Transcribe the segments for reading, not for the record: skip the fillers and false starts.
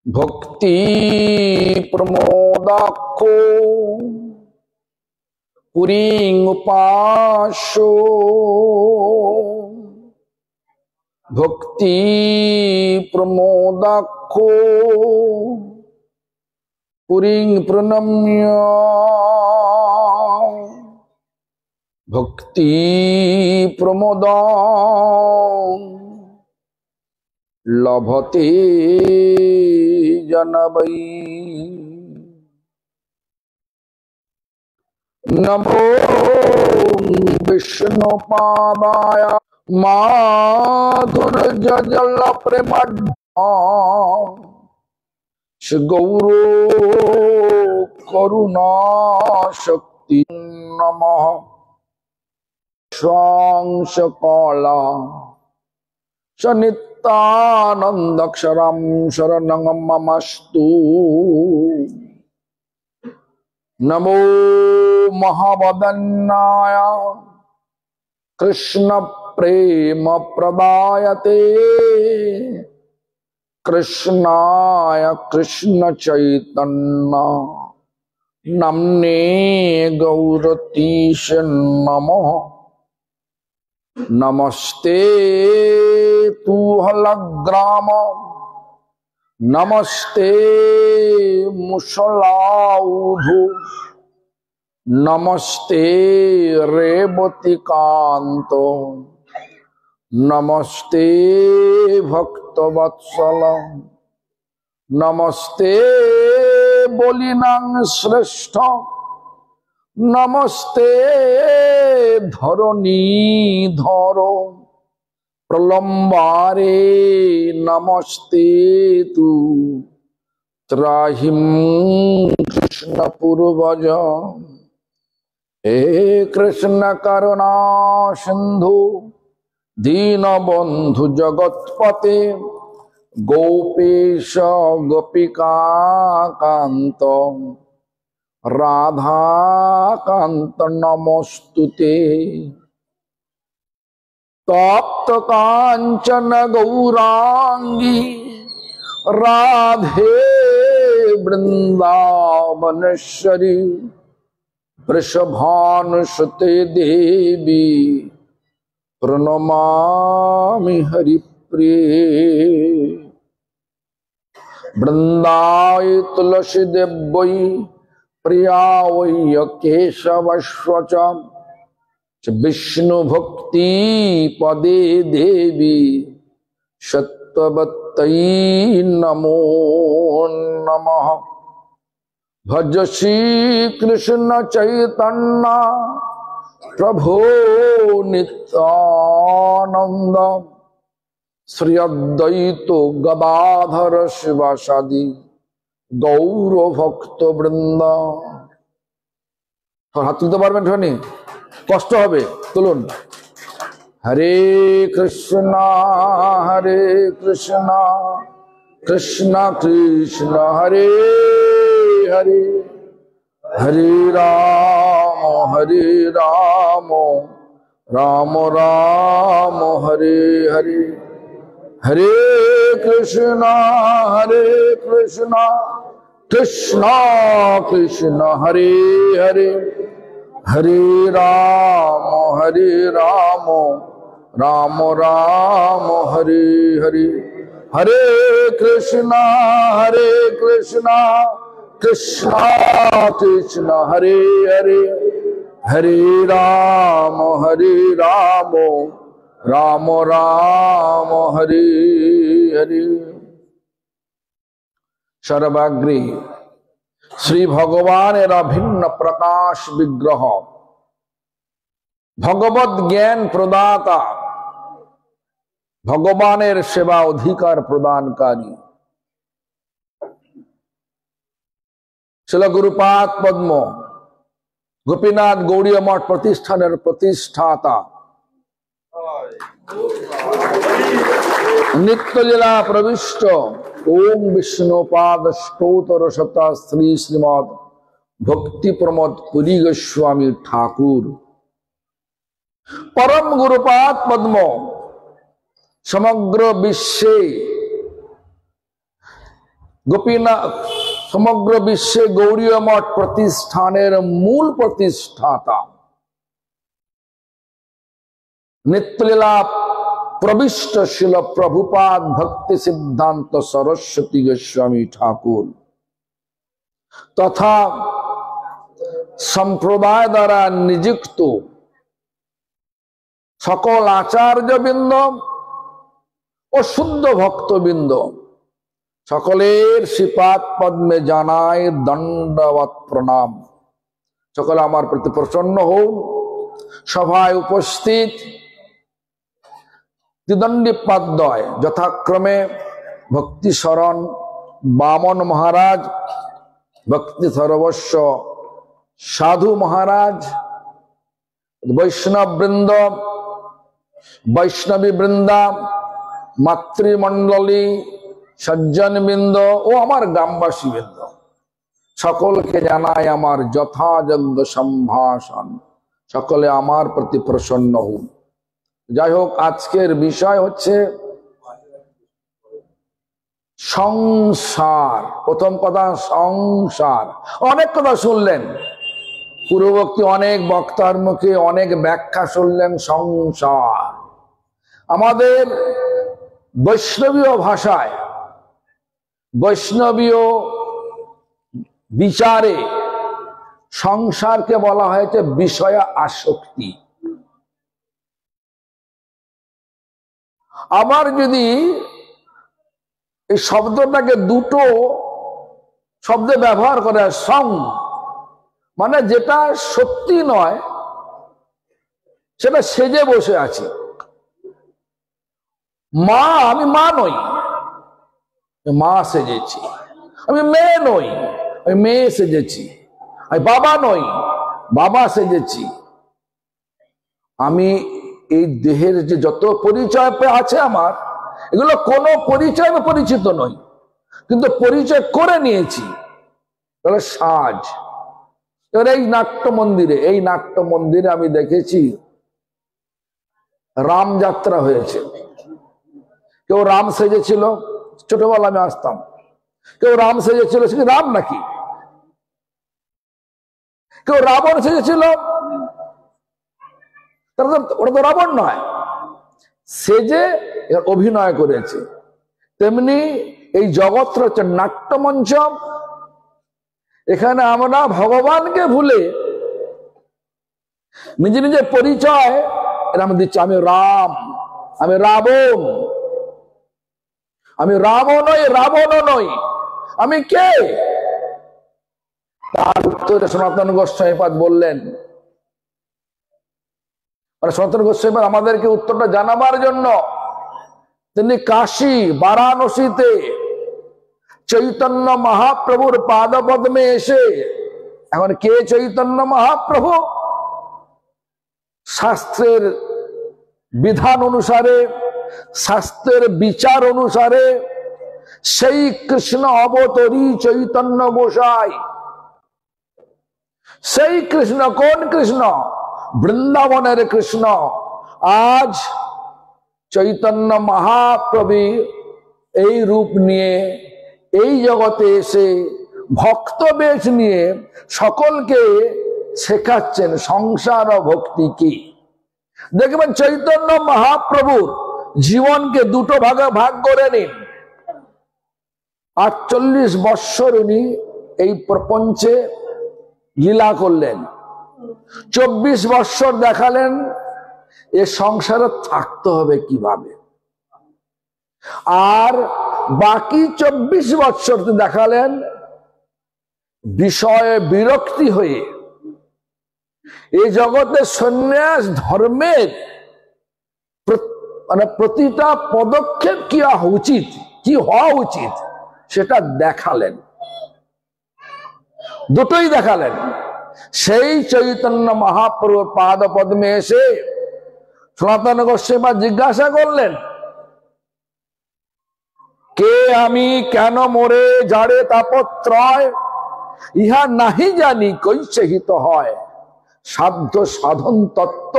भक्ति प्रमोदाख्यो पुरीं उपास्यो भक्ति प्रमोदाख्यो पुरीं प्रणम्य भक्ति प्रमोदा लभते जनवै। नमो विष्णुपादाय माधुर्यजल प्रेमढ्या गौरो करुणा शक्ति नमः स्वांशकाला सनित्यानंदक्षरं शरणं ममस्तु। नमो महावदन्नाय कृष्ण प्रेम प्रदायते कृष्णाय कृष्ण चैतन्य नमने गौरतीश नमः। नमस्ते तू हलग्राम नमस्ते मुसलाउधु नमस्ते रेवतिकांतो नमस्ते भक्तवत्सल नमस्ते बलिनां श्रेष्ठ नमस्ते धरणीधरो प्रलम्बारे नमस्ते तू त्राहिं कृष्ण पूर्वज। हे कृष्ण करुणा सिंधु दीनबंधु जगत्पते गोपेश गोपिका कांत राधा कांत नमोस्तुते। तप्त कांचन गौरांगी राधे वृंदावनेश्वरी वृषभानुसुते देवी प्रणमामि हरिप्रिये। वृंदाय तुलसी देव्यै प्रिया वै केशवश्वच विष्णु भक्ति पदे देवी सत्ववत्तै नमो नमः। भज श्री कृष्ण चैतन्य प्रभो नित्यानंद श्री अद्वैत गदाधर शिवासादि गौर भक्त वृंद। हाथ तुलते पारबेन ठनी कष्ट होबे तुलुन। हरे कृष्णा कृष्ण कृष्ण हरे हरे हरे राम राम राम हरे हरे हरे कृष्णा कृष्ण कृष्ण हरे हरे हरे राम राम राम हरे हरे हरे कृष्णा कृष्ण कृष्ण हरे हरे हरे राम राम राम हरे हरे। सर्वाग्रे श्री भगवान अभिन्न प्रकाश विग्रह भगवत ज्ञान प्रदाता भगवानेर सेवा अधिकार प्रदानकारी श्रील गुरुपाद पद्म गोपीनाथ गौड़ीय मठ प्रतिष्ठानेर प्रतिष्ठाता नित्यलीला प्रविष्ट ओम विष्णुपाद स्तोत्र शता श्री श्रीमद भक्ति प्रमोद पुरी गोस्वामी ठाकुर परम गुरुपाद पद्म সমগ্র বিশ্বে গোপীনাথ, সমগ্র বিশ্বে গৌড়ীয় মঠ প্রতিষ্ঠানের মূল প্রতিষ্ঠাতা, নিত্যলীলা প্রবিষ্ট শিল প্রভুপাদ ভক্তি সিদ্ধান্ত সরস্বতী গোস্বামী ঠাকুর তথা সম্প্রদায় দ্বারা নিযুক্ত সকল আচার্যবৃন্দ ও শুদ্ধ ভক্তবৃন্দ সকলের শ্রীপাদ পদ্মে জানায় দণ্ডবৎ প্রণাম। সকলে আমার প্রতি প্রসন্ন হন। সভায় উপস্থিত দ্বিদণ্ডীপাদ্বয় যথাক্রমে ভক্তি শরণ বামন মহারাজ, ভক্তি সর্বস্ব সাধু মহারাজ, বৈষ্ণব বৃন্দ, বৈষ্ণবী বৃন্দা, মাতৃমণ্ডলী, সজ্জন বৃন্দ ও আমার গ্রামবাসী বৃন্দ, সকলকে জানাই আমার যথাযোগ্য সম্ভাষণ। সকলে আমার প্রতি প্রসন্ন হন। যাই হোক, আজকের বিষয় হচ্ছে সংসার। প্রথম কথা সংসার। অনেক কথা শুনলেন, পূর্ববর্তী অনেক বক্তার মুখে অনেক ব্যাখ্যা শুনলেন সংসার। আমাদের বৈষ্ণবীয় ভাষায়, বৈষ্ণবীয় বিচারে সংসারকে বলা হয়েছে বিষয় আসক্তি। আবার যদি এই শব্দটাকে দুটো শব্দে ব্যবহার করে, সং মানে যেটা সত্যি নয় সেটা সেজে বসে আছে। মা, আমি মা নই, মা সেজেছি। আমি মেয়ে নই, আমি মেয়ে সেজেছি। আমি বাবা নই, বাবা সেজেছি। আমি এই দেহের যে যত পরিচয় আছে আমার, এগুলো কোনো পরিচয় পরিচিত নই, কিন্তু পরিচয় করে নিয়েছি, তাহলে সাজ। এবার এই নাট্য মন্দিরে আমি দেখেছি রাম যাত্রা হয়েছে। কেউ রাম সেজেছিল, ছোটবেলা আমি আসতাম, কেউ রাম সেজেছিল, সে রাম নাকি? কেউ রাবণ সেজেছিল, ওটা তো রাবণ নয়, সেজে অভিনয় করেছে। তেমনি এই জগৎটা হচ্ছে নাট্যমঞ্চ। এখানে আমরা ভগবানকে ভুলে নিজে নিজের পরিচয় এরকম দিচ্ছে। আমি রাম, আমি রাবণ, আমি রাম নই, রাবণ নই, আমি কে? তার উত্তরে সনাতন গোস্বামীপাদ বললেন, মানে সনাতন গোস্বামীপাদ আমাদেরকে উত্তরটা জানাবার জন্য তিনি কাশী বারাণসীতে চৈতন্য মহাপ্রভুর পাদপদ্মে এসে, এখন কে চৈতন্য মহাপ্রভু? শাস্ত্রের বিধান অনুসারে, শাস্ত্রের বিচার অনুসারে সেই কৃষ্ণ অবতরী চৈতন্য গোসাই। সেই কৃষ্ণ কোন কৃষ্ণ? বৃন্দাবনের কৃষ্ণ। আজ চৈতন্য মহাপ্রভু এই রূপ নিয়ে এই জগতে এসে ভক্ত বেশ নিয়ে সকলকে শেখাচ্ছেন সংসার ও ভক্তি কি। দেখবেন চৈতন্য মহাপ্রভুর জীবনকে দুটো ভাগে ভাগ করে নিন। 48 বৎসর উনি এই প্রপঞ্চে লীলা করলেন, 24 বৎসর দেখালেন এ সংসারে থাকতে হবে কিভাবে, আর বাকি 24 বৎসর দেখালেন বিষয়ে বিরক্তি হয়ে এই জগতে সন্ন্যাস ধর্মের মানে প্রতিটা পদক্ষেপ কি উচিত, কি হওয়া উচিত সেটা দেখালেন। দুটোই দেখালেন। সেই চৈতন্য মহাপ্রভুর পাদ পদ্মে এসে সনাতন গোস্বামী জিজ্ঞাসা করলেন, কে আমি, কেন মোরে জাড়ে তাপত্রয়, ইহা নাহি জানি কৈছে হিত হয়, সাধ্য সাধন তত্ত্ব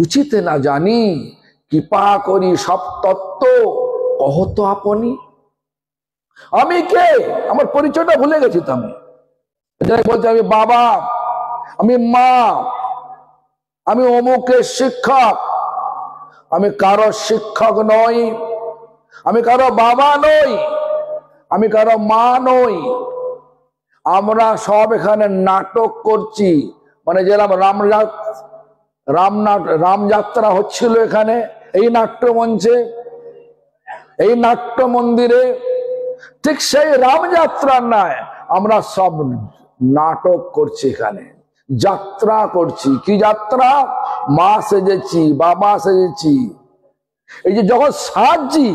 উচিতে না জানি, কৃপা করি সব তত্ত্ব কহত আপনি। আমি কে? আমার পরিচয়টা ভুলে গেছি তো। আমি বলছি আমি বাবা, আমি মা, আমি অমুকের শিক্ষক। আমি কারো শিক্ষক নই, আমি কারো বাবা নই, আমি কারো মা নই। আমরা সব এখানে নাটক করছি। মানে যেরকম রামযাত্রা হচ্ছিল এখানে এই নাট্যমঞ্চে, এই নাট্য মন্দিরে, ঠিক সেই রামযাত্রার নয়, আমরা সব নাটক করছি এখানে, যাত্রা করছি। কি যাত্রা? মা সেজেছি, বাবা সেজেছি। এই যে যখন সাজছি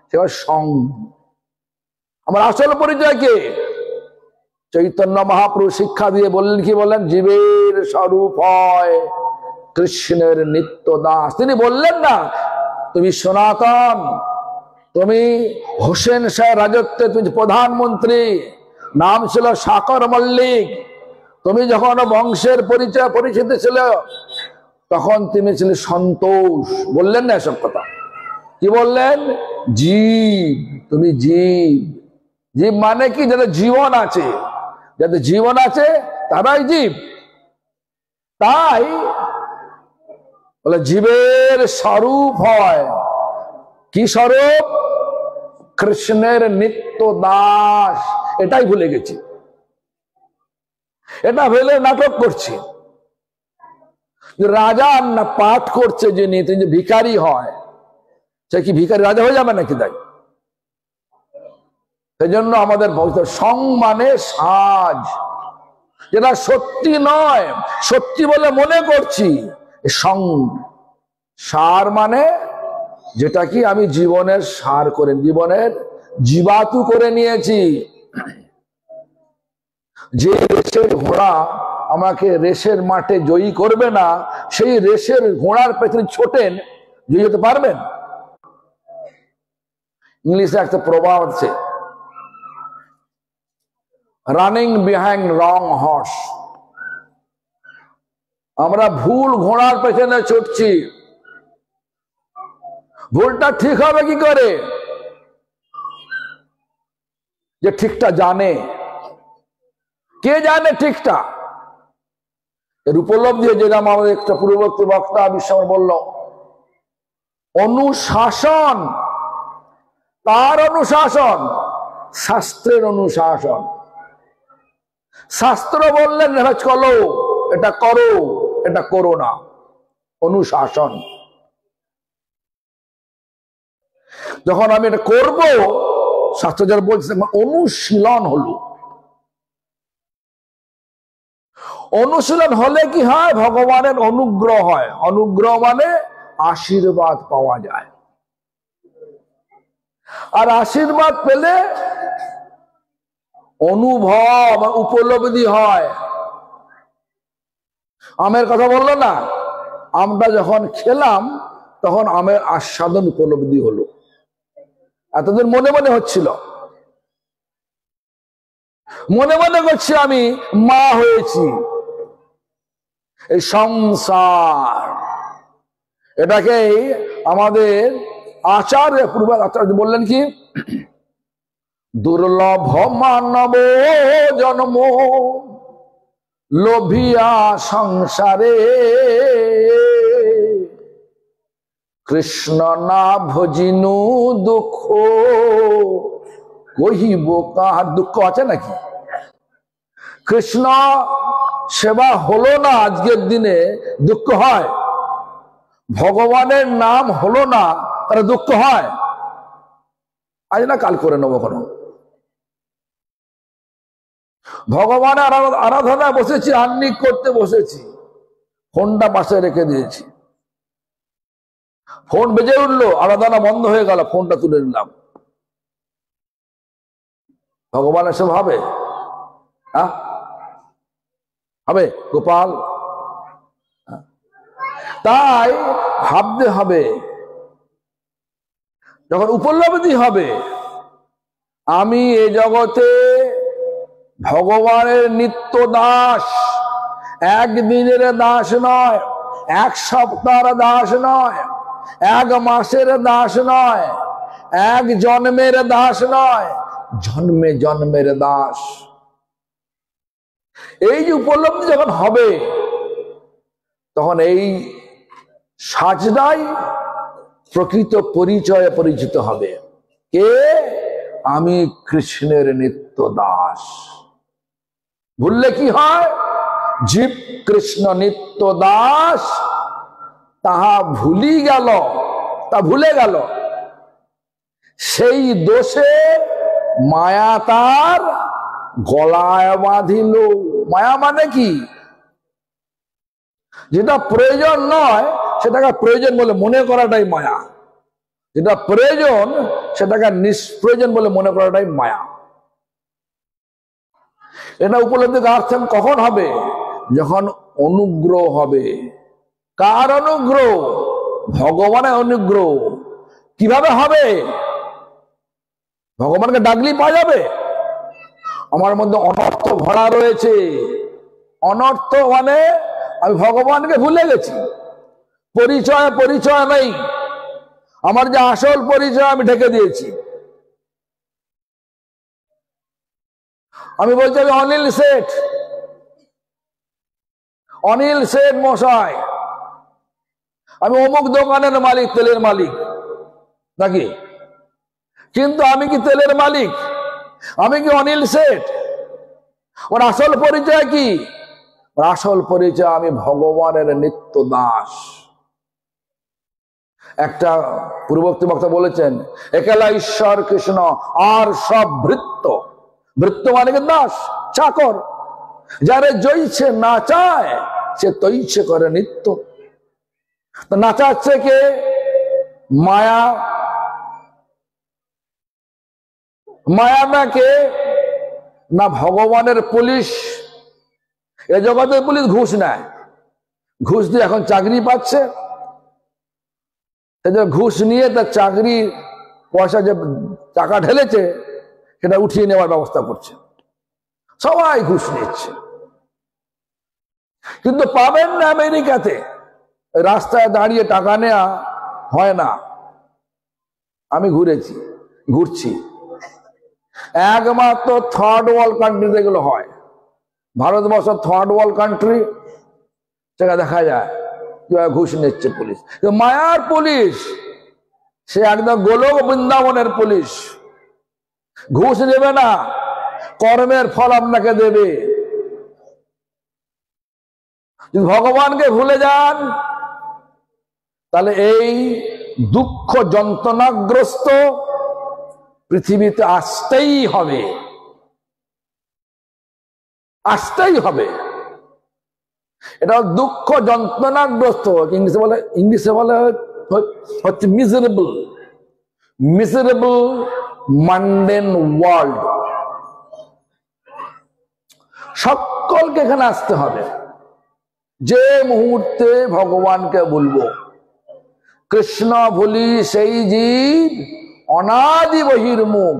সেবার সঙ্গ। আমার আসল পরিচয় কে? চৈতন্য মহাপ্রভু শিক্ষা দিয়ে বললেন, কি বললেন? জীবের স্বরূপ হয় কৃষ্ণের নিত্য দাস। তিনি বললেন না তুমি সনাতন, তুমি হোসেন শাহ রাজত্বে তুমি প্রধানমন্ত্রী, নাম ছিল সাকর মল্লিক, তুমি যখন বংশের পরিচিত ছিল তখন তুমি ছিলে সন্তোষ। বললেন না এসব কথা? কি বললেন? জীব, তুমি জীব। জীব মানে কি? যাদের জীবন আছে, যাদের জীবন আছে তারাই জীব। তাই বলে জীবের স্বরূপ হয়। কি স্বরূপ? কৃষ্ণের নিত্য দাস। এটাই ভুলে গেছি, এটা ভেলে নাটক করছি। রাজা না পাঠ করছে যিনি, তিনি ভিখারি হয়, সে কি ভিখারি রাজা হয়ে যাবে নাকি? তাই সেই জন্য আমাদের সং মানে সাজ, যেটা সত্যি নয় সত্যি বলে মনে করছি। সং সার মানে যেটা কি আমি জীবনের সার করে, জীবনের জীবাতু করে নিয়েছি। যে রেসের ঘোড়া আমাকে রেসের মাঠে জয়ী করবে না, সেই রেসের ঘোড়ার পেছনে ছোটেন, জয়ী হতে পারবেন? ইংলিশে একটা প্রবাদ আছে, রানিং বিহাইন্ড রং হর্স। আমরা ভুল ঘোড়ার পেছনে ছুটছি। ভুলটা ঠিক হবে কি করে? যে ঠিকটা জানে। কে জানে ঠিকটা? এর উপলব্ধি, যেরকম আমাদের একটা পূর্ববর্তী বক্তা বিশ্বর বলল, অনুশাসন, তার অনুশাসন, শাস্ত্রের অনুশাসন। শাস্ত্র বললেন চলো, এটা করো, এটা করো না, অনুশাসন। যখন আমি এটা করবো, শাস্ত্র যারা বলছে অনুশীলন হলো। অনুশীলন হলে কি হয়? ভগবানের অনুগ্রহ হয়। অনুগ্রহ মানে আশীর্বাদ পাওয়া যায়। আর আশীর্বাদ পেলে অনুভব, উপলব্ধি হয়। আমের কথা বললো না, আমটা যখন খেলাম তখন আমের আস্বাদন উপলব্ধি হলো। এতদিন মনে মনে হচ্ছিল, মনে মনে করছি আমি মা হয়েছি। এই সংসার, এটাকেই আমাদের আচার্য, পূর্ব আচার্য বললেন কি, দুর্লভ মানব জন্ম লোভিয়া সংসারে, কৃষ্ণ না ভজিনু দুঃখ কহিব কার। দুঃখ আছে নাকি? কৃষ্ণ সেবা হলো না আজকের দিনে দুঃখ হয়? ভগবানের নাম হলো না তাহলে দুঃখ হয়? আজ না কাল করে নেবো কোনো। ভগবানের আরাধনায় বসেছি, আহ্নিক করতে বসেছি, ফোনটা পাশে রেখে দিয়েছি। ফোন বেজে উঠলো, আরাধনা বন্ধ হয়ে গেল, ফোনটা তুলে নিলাম। ভগবান এসব হবে? হ্যাঁ হবে গোপাল? তাই ভাবতে হবে, যখন উপলব্ধি হবে আমি এ জগতে ভগবানের নিত্য দাস, একদিনের দাস নয়, এক সপ্তাহের দাস নয়, এক মাসের দাস নয়, এক জন্মের দাস নয়, জন্মে জন্মের দাস। এই যে উপলব্ধি যখন হবে, তখন এই সাজদাই প্রকৃত পরিচয়ে পরিচিত হবে। কে? আমি কৃষ্ণের নিত্য দাস। ভুললে কি হয়? জীব কৃষ্ণ নিত্য দাস তাহা ভুলি গেল, তা ভুলে গেল। সেই দোষে মায়া তার গলায় বাঁধিল। মায়া মানে কি? যেটা প্রয়োজন নয় সেটাকে প্রয়োজন বলে মনে করাটাই মায়া। যেটা প্রয়োজন সেটাকে নিষ্প্রয়োজন বলে মনে করাটাই মায়া। এটা উপলব্ধি কখন হবে? যখন অনুগ্রহ হবে। কার অনুগ্রহ? ভগবানের অনুগ্রহ। কিভাবে হবে? ভগবানকে ডাকলেই পাওয়া যাবে? আমার মধ্যে অনর্থ ভরা রয়েছে। অনর্থ মানে আমি ভগবানকে ভুলে গেছি। পরিচয় নেই। আমার যে আসল পরিচয় আমি ঢেকে দিয়েছি। আমি বলছি আমি অনিল শেঠ। অনিল শেঠ মশাই, আমি অমুক দোকানের মালিক, তেলের মালিক নাকি? কিন্তু আমি কি তেলের মালিক? আমি কি অনিল শেঠ? ওর আসল পরিচয় কি? ওর আসল পরিচয় আমি ভগবানের নিত্য দাস। একটা পূর্ববর্তী বক্তা বলেছেন, একলা ঈশ্বর কৃষ্ণ, আর সব ভৃত্য। ভৃত্য মানে কি? দাস, চাকর। যারে জইছে নাচায় সে তৈছে করে নিত্য। তো নাচাচ্ছে কে? মায়া। মায়া না কে? না ভগবানের পুলিশ। এ জগতের পুলিশ ঘুষ নেয়। ঘুষ দিয়ে এখন চাকরি পাচ্ছে। ঘুষ নিয়ে তার চাকরি পয়সা যে টাকা ঢেলেছে সেটা উঠিয়ে নেওয়ার ব্যবস্থা করছে। সবাই ঘুষ নিচ্ছে, কিন্তু পাবেন না আমেরিকাতে। রাস্তায় দাঁড়িয়ে টাকা নেওয়া হয় না। আমি ঘুরছি, একমাত্র থার্ড ওয়ার্ল্ড কান্ট্রিতে এগুলো হয়। ভারতবর্ষ থার্ড ওয়ার্ল্ড কান্ট্রি, সেটা দেখা যায় কিভাবে ঘুষ নিচ্ছে পুলিশ। মায়ার পুলিশ সে একদম গোলক বৃন্দাবনের পুলিশ। ঘুষ দেবে না, কর্মের ফল আপনাকে দেবে। যদি ভগবানকে ভুলে যান তাহলে এই দুঃখ যন্ত্রণাগ্রস্ত পৃথিবীতে আসতেই হবে, আসতেই হবে। এটা দুঃখ যন্ত্রণাগ্রস্ত, ইংলিশে বলে হচ্ছে মিজারেবল মান্ডেন ওয়ার্ল্ড। সকলকে এখানে আসতে হবে। যে মুহূর্তে ভগবানকে ভুলবো, কৃষ্ণ ভুলি সেই জীব অনাদি বহির্মুখ,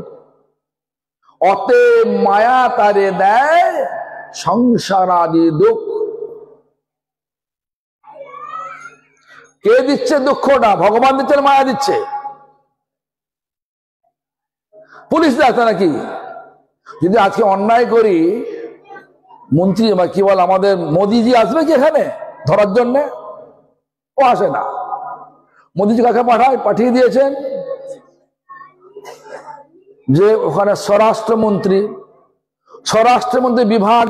অতে মায়া তারে দেয় সংসার আদি দুঃখ। কে দিচ্ছে দুঃখটা? ভগবান দিচ্ছে, মায়া দিচ্ছে? পুলিশ যাচ্ছে নাকি? যদি আজকে অন্যায় করি, মন্ত্রী বা কি বল আমাদের মোদিজি আসবে কি এখানে ধরার জন্য? ও আসে না। মোদিজি কাকে পাঠিয়ে দিয়েছেন যে ওখানে স্বরাষ্ট্রমন্ত্রী বিভাগ,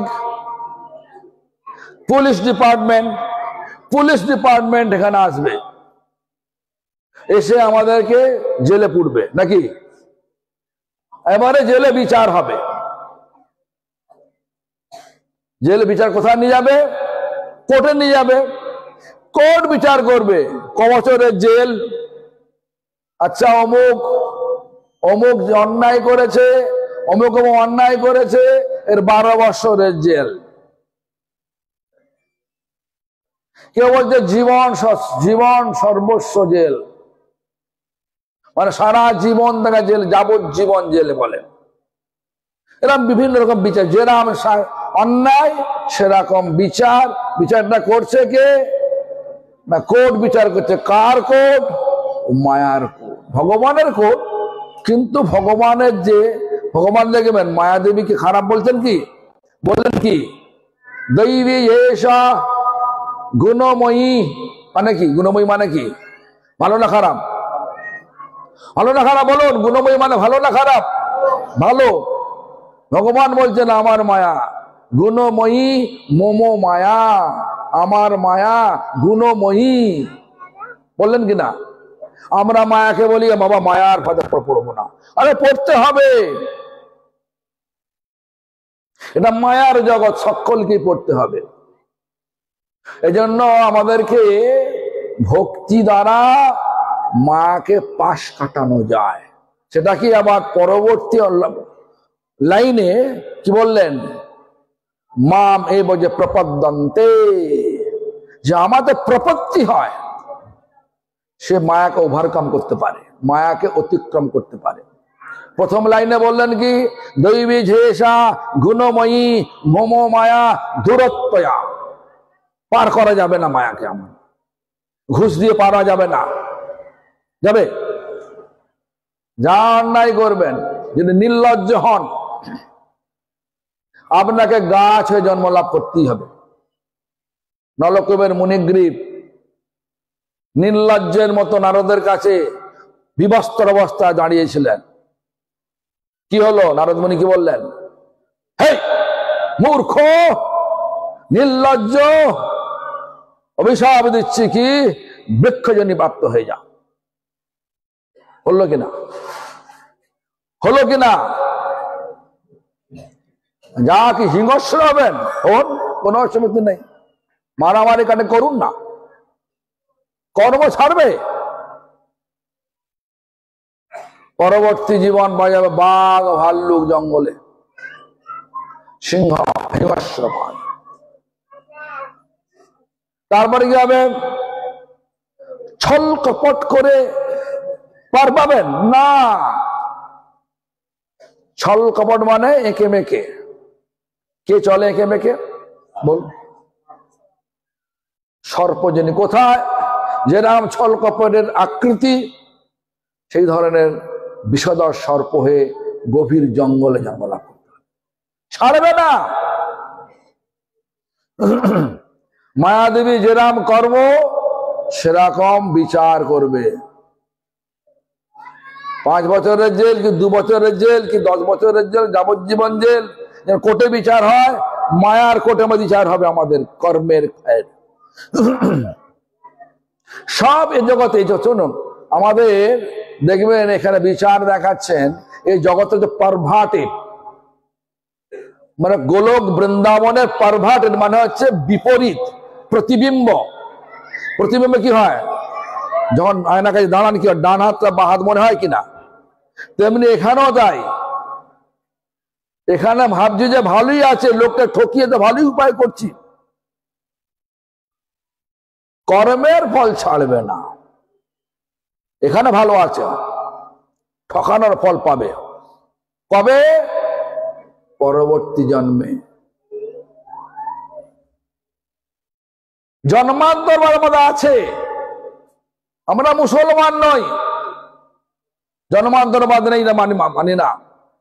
পুলিশ ডিপার্টমেন্ট এখানে আসবে, এসে আমাদেরকে জেলে পুরবে নাকি? এবারে জেলে বিচার হবে। জেলে বিচার কোথায় নিয়ে যাবে? কোর্টে নিয়ে যাবে। কোর্ট বিচার করবে ক বছরের জেল। আচ্ছা, অমুক অন্যায় করেছে, অমুক অন্যায় করেছে, এর 12 বছরের জেল। কেউ বলছে জীবন সর্বস্ব জেল, মানে সারা জীবন দেখা জেল, যাবজ্জীবন জেলে বলে। এরকম বিভিন্ন রকম বিচার, যেরকম অন্যায় সেরকম বিচার। বিচারটা করছে কে? না কোর্ট বিচার করছে। কার কোর্ট? মায়ার কোণ, ভগবানের কোণ। কিন্তু ভগবানের যে ভগবান দেখবেন মায়াদেবীকে খারাপ বলছেন কি, বললেন কি, দৈবী এষা গুণময়ী। মানে কি গুণময়ী? মানে কি? ভালো না খারাপ? ভালো না খারাপ বলুন? গুণময়ী মানে ভালো না খারাপ? ভালো। ভগবান বলছেন আমার মায়া গুণময়ী, মোমো মায়া, আমার মায়া গুণময়ী। বললেন কিনা? আমরা মায়াকে বলি বাবা মায়ার ফাঁদে পড়বো না। আরে পড়তে হবে, এটা মায়ার জগৎ, সকলকে পড়তে হবে। এজন্য আমাদেরকে ভক্তি দ্বারা মায়াকে পাশ কাটানো যায়। সেটা কি আবার পরবর্তী লাইনে কি বললেন? মাম এই যে প্রপদ্যন্তে, যে আমাদের প্রপত্তি হয়, সে মায়াকে ওভারকাম করতে পারে, মায়াকে অতিক্রম করতে পারে। প্রথম লাইনে বললেন কি, দৈবী ঝেষা গুণময়ী মম মায়া দূরত্বয়া। পার করা যাবে না মায়াকে, আমার ঘুষ দিয়ে পারা যাবে না। যাবে? যা অন্যায় করবেন, যদি নির্লজ্জ হন, আপনাকে গাছ হয়ে জন্ম লাভ করতেই হবে। নলকুবের মুনিগ্রীব নির্লজ্জের মতো নারদের কাছে বিবস্ত্র অবস্থায় দাঁড়িয়েছিলেন। কি হলো? নারদ মুনি কি বললেন? হে মূর্খ, নির্লজ্জ, অভিশাপ দিচ্ছি কি বৃক্ষজনী প্রাপ্ত হয়ে যা। বললো কিনা? হলো কিনা? যা কি হিংস্র হবেন হন, কোনো অসুবিধা নেই, মারামারি কাটে করুন না, কর্ম ছাড়বে। পরবর্তী জীবন বাজাবে বাঘ ভাল্লুক জঙ্গলে, সিংহ হিংস্র পান। তারপরে কি হবে? ছল কপট করে পার পাবেন না। ছল কপট মানে এঁকে মেকে। কে চলে এঁকে মেকে? বল। সর্পজনী। কোথায়? যেরাম ছল কপটের আকৃতি, সেই ধরনের বিষধর সর্প হয়ে গভীর জঙ্গলে জন্ম লাভ করতে হবে, ছাড়বে না। মায়াদেবী যেরাম কর্ম সেরকম বিচার করবে। 5 বছরের জেল কি 2 বছরের জেল কি 10 বছরের জেল, যাবজ্জীবন জেল, কোর্টে বিচার হয়, মায়ার কোর্টে বিচার হবে আমাদের কর্মের। সব এই জগতে, শুনুন, আমাদের দেখবেন এখানে বিচার দেখাচ্ছেন এই জগতে যে পারভার্টেড, মানে গোলক বৃন্দাবনের পারভার্টেড মানে হচ্ছে বিপরীত, প্রতিবিম্ব। প্রতিবিম্ব কি হয়? যখন আয়না কাছে দাঁড়ান কি হয়? ডান হাতটা বা হাত মনে হয় কিনা? তেমনি এখানেও তাই। এখানে ভাবছি যে ভালোই আছে, লোককে ঠকিয়ে তো ভালোই উপায় করছি, কর্মের ফল ছাড়বে না। এখানে ভালো আছে, ঠকানোর ফল পাবে কবে? পরবর্তী জন্মে। জন্মান্তর মধ্যে আছে। আমরা মুসলমান নই, জন্মান্তরবাদ নেই না, মানি না,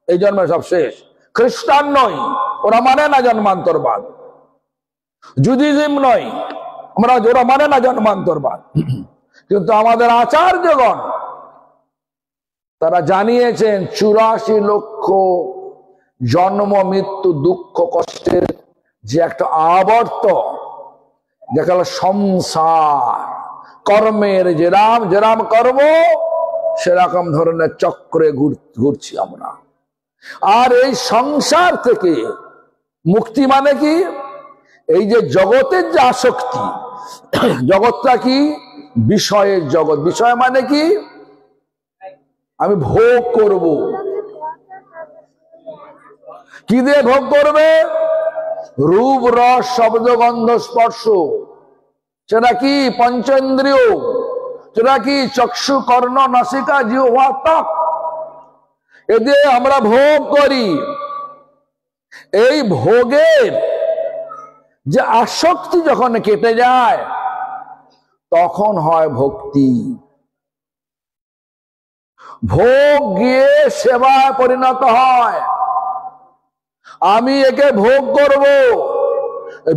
এই জন্মে সব শেষ। খ্রিস্টান নই, ওরা মানে না জন্মান্তরবাদ। জুডিজম নই, ওরা মানে না জন্মান্তরবাদ। কিন্তু আমাদের আচার্যগণ তারা জানিয়েছেন 84 লক্ষ জন্ম মৃত্যু দুঃখ কষ্টের যে একটা আবর্ত, যেটা সংসার, কর্মের যেরাম যেরাম কর্ম সেরকম ধরনের চক্রে ঘুরছি আমরা। আর এই সংসার থেকে মুক্তি মানে কি? এই যে জগতের যে আসক্তি, জগৎটা কি? বিষয়ের জগৎ। বিষয় মানে কি? আমি ভোগ করব। কি দিয়ে ভোগ করবে? রূপ রস শব্দ গন্ধ স্পর্শ। সেটা কি? পঞ্চেন্দ্রিয়। সেটা কি? চক্ষু কর্ণ নাসিকা জিহ্বা ত্বক। এদের আমরা ভোগ করি। এই ভোগের যে আসক্তি যখন কেটে যায় তখন হয় ভক্তি। ভোগ গিয়ে সেবায় পরিণত হয়। আমি একে ভোগ করব,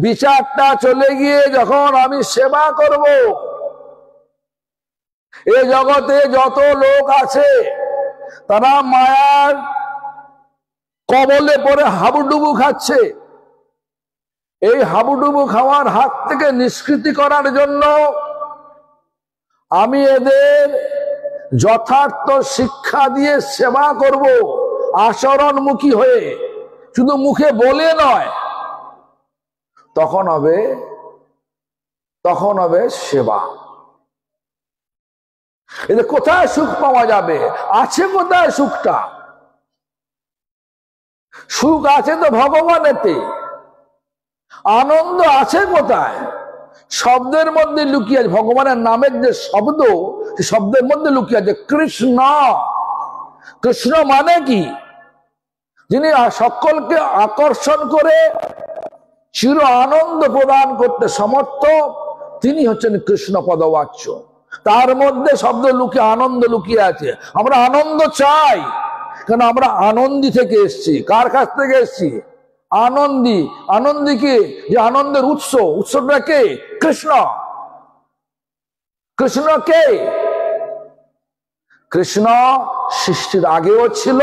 বিচারটা চলে গিয়ে যখন আমি সেবা করব। এ জগতে যত লোক আছে তারা মায়ার কবলে পড়ে হাবুডুবু খাচ্ছে। এই হাবুডুবু খাওয়ার হাত থেকে নিষ্কৃতি করার জন্য আমি এদের যথার্থ শিক্ষা দিয়ে সেবা করব, আচরণমুখী হয়ে, শুধু মুখে বলে নয়। তখন হবে সেবা। এদের কোথায় সুখ পাওয়া যাবে? আছে কোথায় সুখটা? সুখ আছে তো ভগবানেতে। আনন্দ আছে কোথায়? শব্দের মধ্যে লুকিয়ে আছে। ভগবানের নামের যে শব্দ, সে শব্দের মধ্যে লুকিয়ে আছে কৃষ্ণ। কৃষ্ণ মানে কি? যিনি সকলকে আকর্ষণ করে চির আনন্দ প্রদান করতে সমর্থ, তিনি হচ্ছেন কৃষ্ণ পদবাচ্য। তার মধ্যে শব্দ লুকিয়ে, আনন্দ লুকিয়ে আছে। আমরা আনন্দ চাই, কেন আমরা আনন্দী থেকে এসছি। কার কাছ থেকে এসছি? আনন্দী। আনন্দী কি? যে আনন্দের উৎস। উৎসটা কে? কৃষ্ণ। কৃষ্ণ কে? কৃষ্ণ সৃষ্টির আগেও ছিল,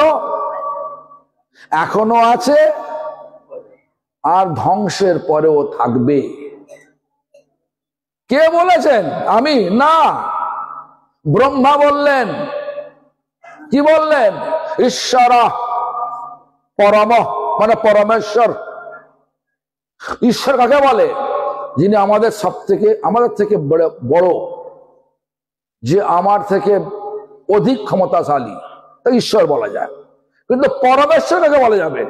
এখনো আছে, আর ধ্বংসের পরেও থাকবে। কে বলেছেন? আমি না, ব্রহ্মা বললেন। কি বললেন? ঈশ্বর পরম, মানে পরমেশ্বর। ঈশ্বর কাকে বলে? যিনি আমাদের থেকে বড়, যে আমার থেকে অধিক ক্ষমতাশালী, তা ঈশ্বর বলা যায়। কিন্তু পরমেশ্বর কাকে বলা যাবে?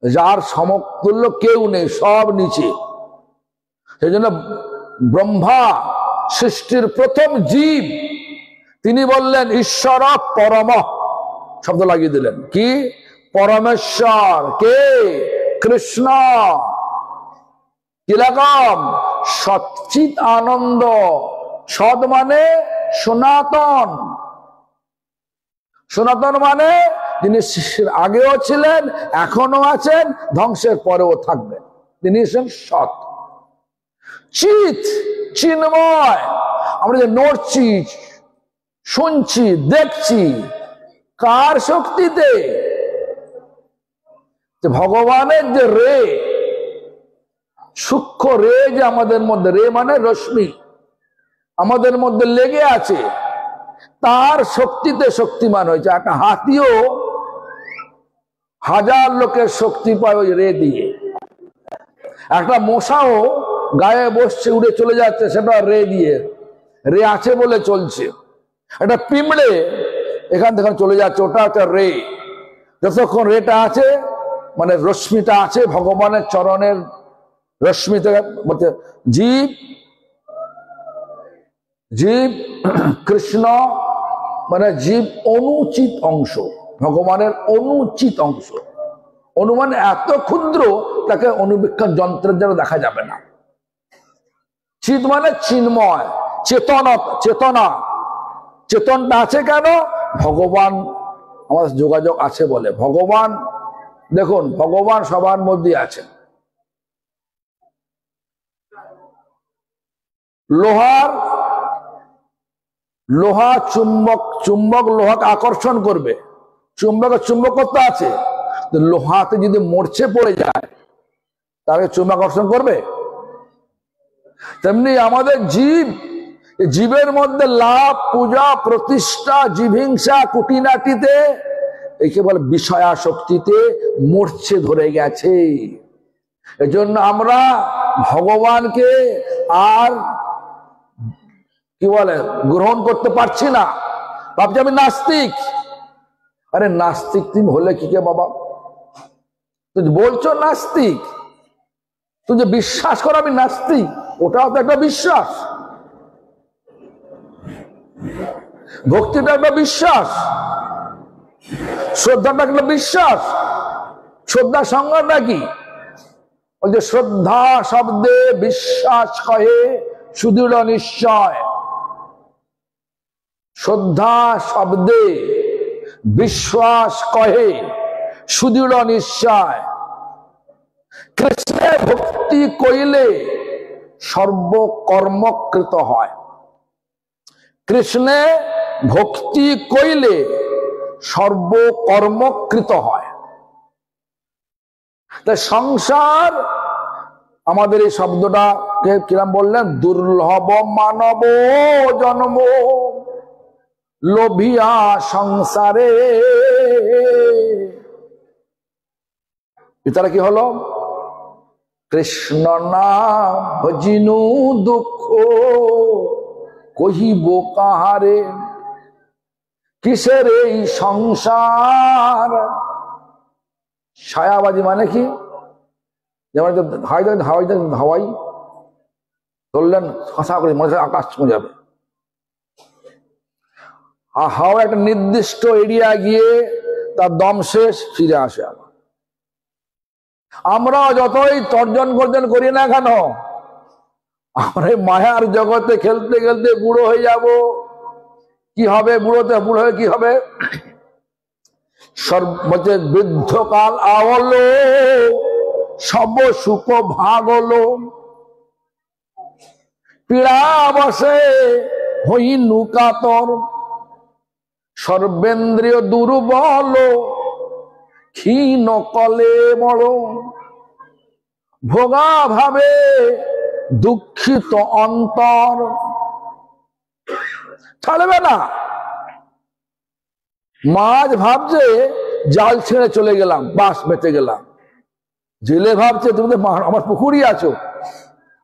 যার সমতুল্য কেউ নেই, সব নিচে। সেই জন্য ব্রহ্মা সৃষ্টির প্রথম জীব, তিনি বললেন ঈশ্বর পরম, শব্দ লাগিয়ে দিলেন। কি? পরমেশ্বর। কে? কৃষ্ণ। কিরকম? সচ্চিৎ আনন্দ। সৎ মানে সনাতন। সনাতন মানে যিনি সৃষ্টির আগেও ছিলেন, এখনো আছেন, ধ্বংসের পরেও থাকবেন। তিনি হচ্ছেন সৎ। চিৎ, চিন্ময়। আমরা যে নড়ছি, শুনছি, দেখছি, কার শক্তিতে? ভগবানের যে রে, সূক্ষ্ম রে, যে আমাদের মধ্যে, রে মানে রশ্মি, আমাদের মধ্যে লেগে আছে, তার শক্তিতে শক্তিমান হয়েছে। একটা হাতিও 1000 লোকের শক্তি পায় ওই রে দিয়ে। একটা মশাও গায়ে বসছে, উড়ে চলে যাচ্ছে, সেটা রে দিয়ে। রে আছে বলে চলছে। একটা পিঁমড়ে এখান থেকে চলে যাচ্ছে, ওটা হচ্ছে রে। যতক্ষণ রেটা আছে, মানে রশ্মিটা আছে, ভগবানের চরণের রশ্মি থেকে বলছে জীব। জীব কৃষ্ণ মানে জীব অনুচিত অংশ, ভগবানের অনুচিত অংশ। অনু মানে এত ক্ষুদ্র, তাকে অনুবীক্ষণ যন্ত্রের দ্বারা দেখা যাবে না। চিৎ মানে চিন্ময়, চেতনা। চেতনটা আছে কেন? ভগবান আমাদের যোগাযোগ আছে বলে। ভগবান, দেখুন, ভগবান সবার মধ্যে আছেন। লোহা চুম্বক লোহাকে আকর্ষণ করবে, চুম্বকের চুম্বকত্ব আছে। লোহাতে যদি মরচে পড়ে যায়, তাকে চুম্বক আকর্ষণ করবে? তেমনি আমাদের জীবের মধ্যে লাভ, পূজা, প্রতিষ্ঠা, জীবহিংসা, কুটিনাটিতে, একে বলে বিষয়াসক্তিতে মরচে ধরে গেছে। এজন্য আমরা ভগবানকে আর কি বলে গ্রহণ করতে পারছি না। ভাবছি আমি নাস্তিক। আরে নাস্তিক তুমি হলে কি কে বাবা? তুই বলছো নাস্তিক, তুই যে বিশ্বাস করো আমি নাস্তিক, ওটাও তো একটা বিশ্বাস। ভক্তিটা একটা বিশ্বাস, শ্রদ্ধাটা একটা বিশ্বাস। শ্রদ্ধা সংজ্ঞা নাকি? ওই যে শ্রদ্ধা শব্দে বিশ্বাস কহে সুদৃঢ় নিশ্চয়। শ্রদ্ধা শব্দে বিশ্বাস কহে সুদৃঢ় নিশ্চয়, কৃষ্ণে ভক্তি কইলে সর্বকর্মকৃত হয়। কৃষ্ণে ভক্তি কইলে সর্বকর্মকৃত হয়। তাই সংসার, আমাদের এই শব্দটা কিরাম বললেন, দুর্লভ মানব জন্ম লোভিয়া সংসারে। তারা কি হলো? কৃষ্ণ নাম ভজিনু দুঃখ কহিব কাহারে। কিসের এই সংসার? ছায়াবাজি মানে কি? যেমন হাওয়াই ধরলেন ফাঁসা করে মনে হয় আকাশ ছুঁয়ে যাবে। হাওয়া একটা নির্দিষ্ট এরিয়া গিয়ে তার দম শেষ, ফিরে আসে আবার। আমরা যতই তর্জন গর্জন করি না কেন, আমরা এই মায়ার জগতে খেলতে খেলতে বুড়ো হয়ে যাব। কি হবে বুড়ো হয়ে কি হবে? সর্বতে বৃদ্ধকাল আহলো, সব সুখ ভাগ হলো। পীড়া বসে হই নুকাতর, সর্বেন্দ্রিয় দুর্বল ক্ষীণ কলে বড়। ভোগা ভাবে দুঃখিত অন্তর, ছাড়বে না। মাছ ভাবছে জাল ছেড়ে চলে গেলাম, বাস বেঁচে গেলাম। জেলে ভাবছে তুমি তো আমার পুকুরই আছো,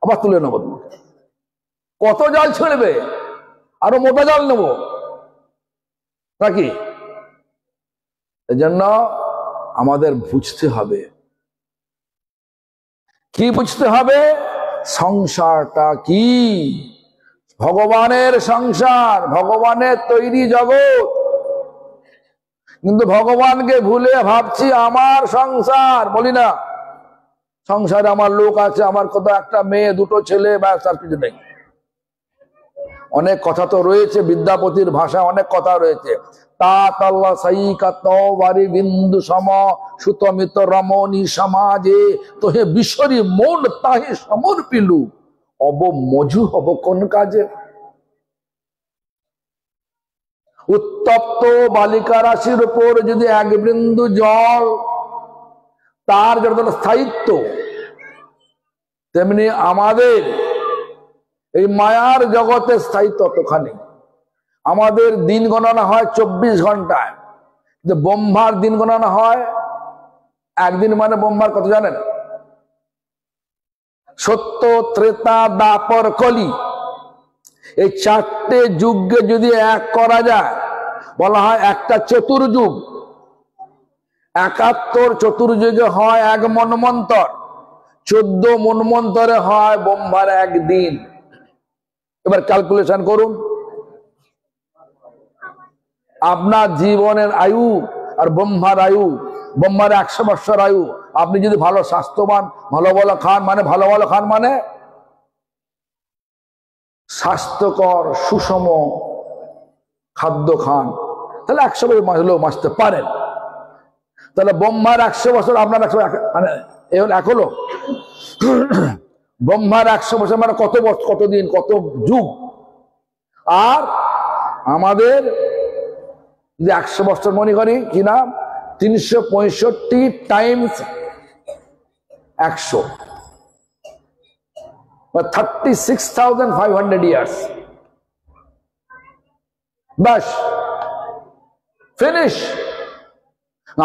আবার তুলে নেবো। কত জাল ছেড়বে? আরো মোটা জাল নেবো নাকি? এই জন্য আমাদের বুঝতে হবে। কি বুঝতে হবে? সংসারটা কি? ভগবানের সংসার, ভগবানের তৈরি জগৎ। কিন্তু ভগবানকে ভুলে ভাবছি আমার সংসার। বলি না, সংসারে আমার লোক আছে, আমার কত একটা মেয়ে, দুটো ছেলে, ব্যাস, আর কিছু নেই। অনেক কথা তো রয়েছে, বিদ্যাপতির ভাষা অনেক কথা রয়েছে। বিন্দু সম সুতমিত রমণী সমাজে তোহে বিশ্বরী মন তাহে সমর্পিলু, অব মজু হব কোন কাজে। উত্তপ্ত বালিকা রাশির উপর যদি এক বিন্দু জল, তার যতটা স্থায়িত্ব, তেমনি আমাদের এই মায়ার জগতের স্থায়িত্ব ততখানি। আমাদের দিন গণনা হয় 24 ঘন্টায়, কিন্তু ব্রহ্মার দিন গণনা হয় একদিন। মানে ব্রহ্মার কত জানেন? সত্য, ত্রেতা, দ্বাপর, কলি, এই চারটে যুগকে যদি এক করা যায়, বলা হয় একটা চতুর্যুগ। 71 চতুর্যুগে হয় এক মন্বন্তর, 14 মন্বন্তরে হয় ব্রহ্মার একদিন। এবার ক্যালকুলেশন করুন, আপনার জীবনের আয়ু আর ব্রহ্মার আয়ু। ব্রহ্মার 100 বৎসর আয়ু। আপনি যদি ভালো স্বাস্থ্যবান, ভালো ভালো খান, মানে ভালো ভালো খান মানে স্বাস্থ্যকর সুষম খাদ্য খান, তাহলে 100 বছর হলেও বাঁচতে পারেন। তাহলে ব্রহ্মার 100 বছর, আপনার 100, মানে এক হলো। ব্রহ্মার 100 বছর মানে কত বছর, কত দিন, কত যুগ। আর আমাদের যদি 100 বছর মনে করি, কি না, 365 টাইমস 100, 36,500 ইয়ার্স। বাস, ফিনিশ।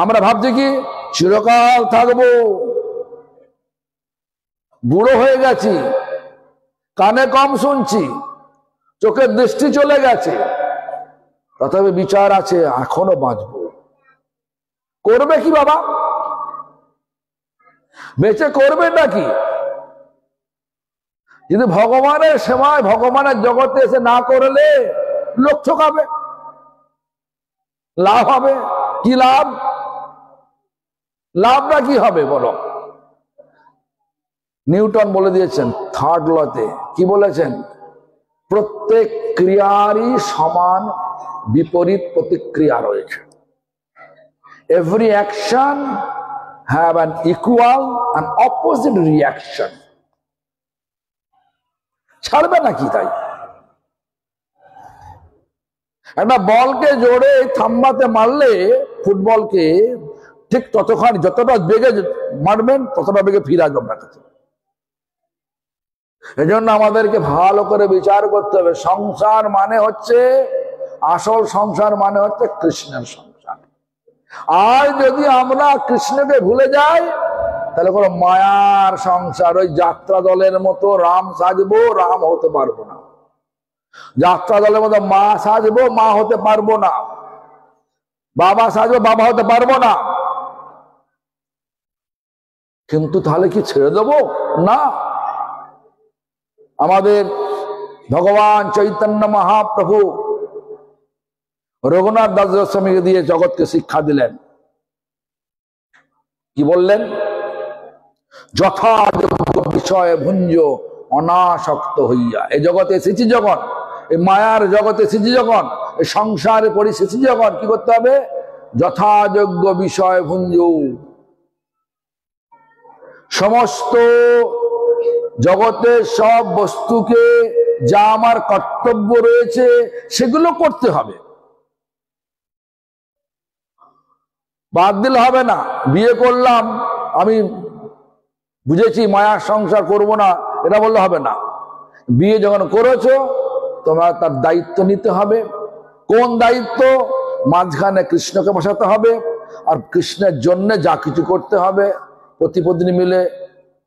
আমরা ভাবছি কি চিরকাল থাকবো। বুড়ো হয়ে গেছি, কানে কম শুনছি, চোখের দৃষ্টি চলে গেছে, তথাপি বিচার আছে এখনো বাঁচবো। করবে কি বাবা? বেঁচে করবে নাকি? যদি ভগবানের সেবায়, ভগবানের জগতে এসে না করলে লোক ঠকাবে, লাভ হবে কি? লাভটা কি হবে বলো? নিউটন বলে দিয়েছেন থার্ড লতে। কি বলেছেন? প্রত্যেক ক্রিয়ারই সমান বিপরীত প্রতিক্রিয়া রয়েছে। Every action have an equal and opposite reaction. ছাড়বে নাকি? তাই একটা বলকে জোরে থাম্বাতে মারলে ফুটবলকে ঠিক ততক্ষণ যতটা বেগে মারবেন ততটা বেগে ফিরে আসবে আপনার কাছে। এজন্য আমাদেরকে ভালো করে বিচার করতে হবে। সংসার মানে হচ্ছে, আসল সংসার মানে হচ্ছে কৃষ্ণের সংসার। আর যদি আমরা কৃষ্ণকে ভুলে যাই তাহলে কোনো মায়ার সংসার, ওই যাত্রা দলের মতো রাম সাজবো, রাম হতে পারবো না। যাত্রা দলের মতো মা সাজবো, মা হতে পারবো না। বাবা সাজবো, বাবা হতে পারবো না। কিন্তু তাহলে কি ছেড়ে দেবো? না। আমাদের ভগবান চৈতন্য মহাপ্রভু রঘুনাথ দাস গোস্বামীকে দিয়ে জগৎকে শিক্ষা দিলেন। কি বললেন? যথাযোগ্য বিষয় ভুঞ্জ অনাসক্ত হইয়া। এই জগতে এসেছি যখন, এই মায়ার জগতে এসেছি যখন, এই সংসারে পরিস্থিতি যখন, কি করতে হবে? যথাযোগ্য বিষয় ভুঞ্জ। সমস্ত জগতের সব বস্তুকে যা আমার কর্তব্য রয়েছে সেগুলো করতে হবে, বাদ দিলে হবে না। বিয়ে করলাম, আমি বুঝেছি মায়ার সংসার করব না, এটা বললে হবে না। বিয়ে যখন করেছো তোমার তার দায়িত্ব নিতে হবে। কোন দায়িত্ব? মাঝখানে কৃষ্ণকে বসাতে হবে, আর কৃষ্ণের জন্য যা কিছু করতে হবে, প্রতিপত্নী মিলে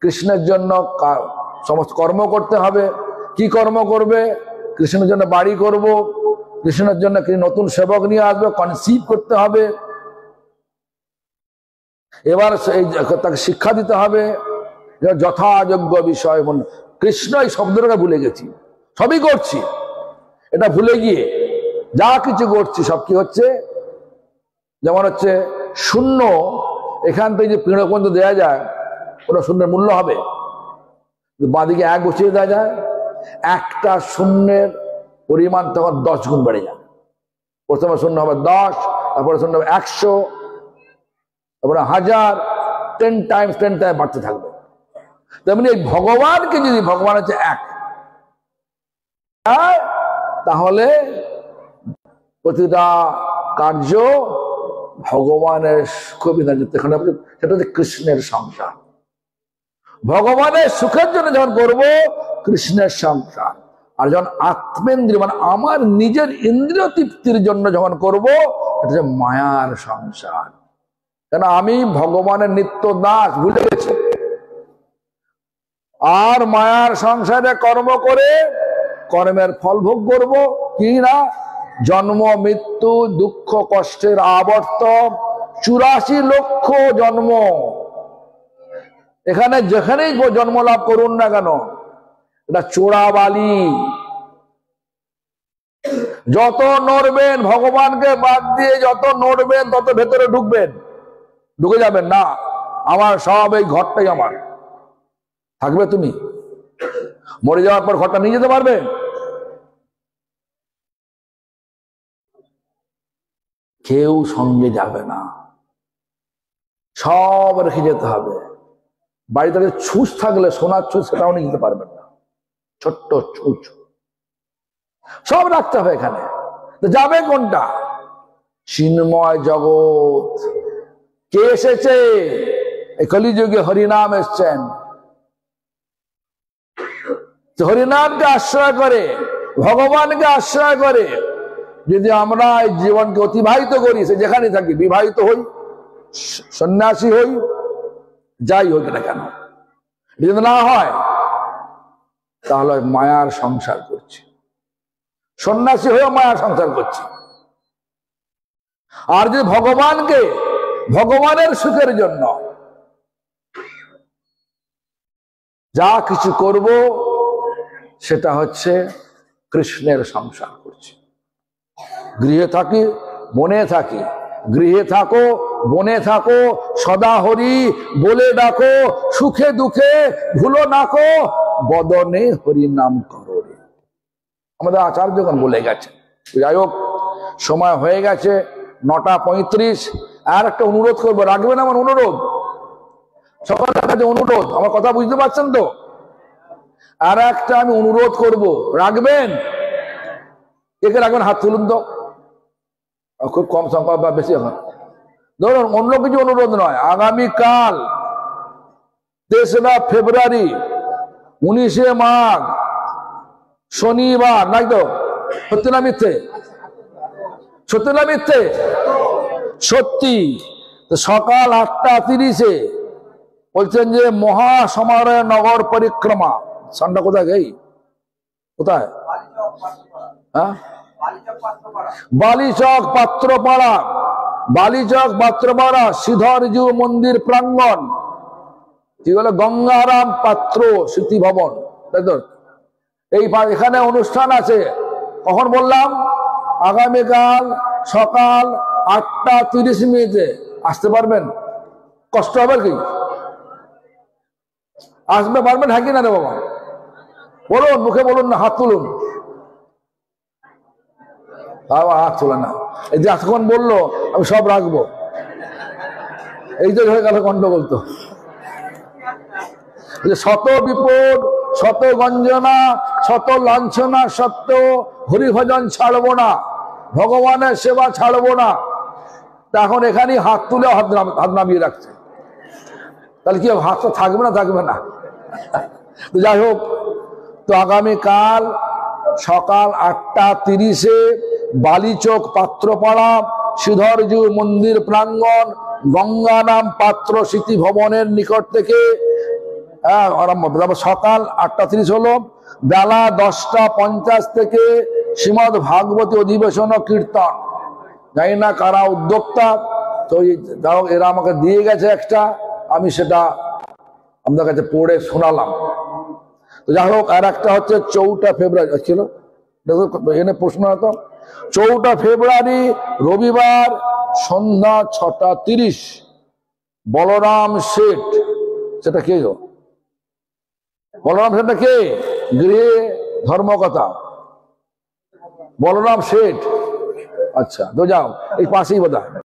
কৃষ্ণের জন্য সমস্ত কর্ম করতে হবে। কি কর্ম করবে? কৃষ্ণের জন্য বাড়ি করব, কৃষ্ণের জন্য নতুন সেবক নিয়ে আসবে, কনসিভ করতে হবে। এবার তাকে শিক্ষা দিতে হবে যথাযোগ্য বিষয়। কৃষ্ণ এই শব্দটা ভুলে গেছি, সবই করছি, এটা ভুলে গিয়ে যা কিছু করছি সব কি হচ্ছে? যেমন হচ্ছে শূন্য, এখান থেকে যে পিঁড়ো পর্যন্ত দেওয়া যায় ওটা শূন্যের মূল্য হবে। বাঁদিকে এক বসিয়ে দেওয়া যায়, একটা শূন্যের পরিমাণ তখন 10 গুণ বেড়ে যায়। প্রথমে শূন্য হবে 10, তারপরে শূন্য হবে 100, তারপরে 1000, 10 টাইমস বাড়তে থাকবে। তেমনি এই ভগবানকে যদি, ভগবান হচ্ছে এক, তাহলে প্রতিটা কার্য ভগবানের সুখবিধান, সেটা হচ্ছে কৃষ্ণের সংসার। ভগবানের সুখের জন্য যখন করবো কৃষ্ণের সংসার, আর যখন আত্মেন্দ্রিয় মানে আমার নিজের ইন্দ্রিয় তৃপ্তির জন্য যখন করব এটা হচ্ছে মায়ার সংসার। কেন? আমি ভগবানের নিত্য দাস, ভুলে গেছি। আর মায়ার সংসারে কর্ম করে কর্মের ফল ভোগ করবো কি না? জন্ম মৃত্যু দুঃখ কষ্টের আবর্তন, 84 লক্ষ জন্ম। এখানে যেখানেই জন্ম লাভ করুন না কেন, এটা চোরাবালি। যত নড়বেন ভগবানকে বাদ দিয়ে, যত নড়বেন তত ভেতরে ঢুকে যাবেন না। আমার সব এই ঘরটাই আমার থাকবে। তুমি মরে যাওয়ার পর ঘরটা নিয়ে যেতে পারবে? কেউ সঙ্গে যাবে না, সব রেখে যেতে হবে। বাড়িতে ছুঁচ থাকলে, সোনার ছুঁচ, সেটাও নিয়ে যেতে পারবেন না। ছোট্ট ছুঁচ সব রাখতে হবে এখানে। তো যাবে কোনটা? চিন্ময় জগৎ। কে এসেছে? এই কলিযুগে হরিনাম এসছেন। হরিনামকে আশ্রয় করে, ভগবানকে আশ্রয় করে যদি আমরা এই জীবনকে অতিবাহিত করি, সে যেখানে থাকি, বিবাহিত হই, সন্ন্যাসী হই, যাই হোক না কেন, যদি না হয় তাহলে মায়ার সংসার করছি। সন্ন্যাসী হয়েও মায়ার সংসার করছি। আর যদি ভগবানকে, ভগবানের সুখের জন্য যা কিছু করব সেটা হচ্ছে কৃষ্ণের সংসার করছি। গৃহে থাকি, বনে থাকি, গৃহে থাকো, বনে থাকো, সদা হরি বলে ডাকো, সুখে দুঃখে ভুলো নাকো, বদনে হরি নাম করো রে। আমাদের আচার্যগণ বলে গেছে। যাই হোক, সময় হয়ে গেছে 9:35। আর একটা অনুরোধ করবো, রাখবেন আমার অনুরোধ, সকলের কাছে অনুরোধ, আমার কথা বুঝতে পারছেন তো? আর একটা আমি অনুরোধ করব, রাখবেন? কে রাখবেন? হাত তুলুন তো। খুব কম সংখ্যা বা বেশি এখন। ধরুন, অন্য কিছু অনুরোধ নয়, আগামীকাল 3রা ফেব্রুয়ারি 19শে মাঘ শনিবার, নাই তো? সত্যি না মিথ্যে? সত্যি না মিথ্যে? সত্যি। সকাল 8:30-এ বলছেন যে মহাসমারোহে নগর পরিক্রমা। সানটা কোথায় গেই? কোথায়? হ্যাঁ, বালিচক পাত্রপাড়া। বালিচক পাত্রপাড়া শ্রীধরজু মন্দির প্রাঙ্গণ, কি বলে, গঙ্গারাম পাত্র স্মৃতি ভবন, তাই তো? এখানে অনুষ্ঠান আছে। কখন বললাম? আগামীকাল সকাল 8:30 আসতে পারবেন? কষ্ট হবে কি? আসতে পারবেন? হ্যাঁ কি না রে বাবা? বলুন, মুখে বলুন না, হাত তুলুন। হাত তুলে না। এই যে এতক্ষণ বললো আমি সব রাখবো, এই যে হয়ে গেল গন্ডগোল। তো শত বিপদ, শত গঞ্জনা, শত লাঞ্ছনা সত্ত্বেও হরিভজন ছাড়বো না, ভগবানের সেবা ছাড়বো না। এখন এখানেই হাত তুলে হাত নামিয়ে রাখছে। তাহলে কি হাতটা থাকবে না? থাকবে না। যাই হোক, তো আগামীকাল সকাল 8:30-এ বালিচক পাত্রপাড়া শ্রীধরজু মন্দির প্রাঙ্গণ গঙ্গারাম পাত্র স্মৃতি ভবনের নিকট থেকে আরম্ভ। সকাল 8:30 হলো। বেলা 10:50 থেকে শ্রীমদ ভাগবতী অধিবেশন ও কীর্তন। জানি না কারা উদ্যোক্তা, তো এরা আমাকে দিয়ে গেছে একটা, আমি সেটা আপনার কাছে পড়ে শোনালাম। তো যাই হোক, আর একটা হচ্ছে 4 ফেব্রুয়ারি ছিল, এখানে প্রশ্ন হতো। 4 ফেব্রুয়ারি রবিবার সন্ধ্যা 6:30 বলরাম শেঠ। সেটা কে গো? বলরাম শেঠটা কে? গৃহে ধর্মকথা বলরাম শেঠ। আচ্ছা, তো যাও, এই পাশেই বোধহয়।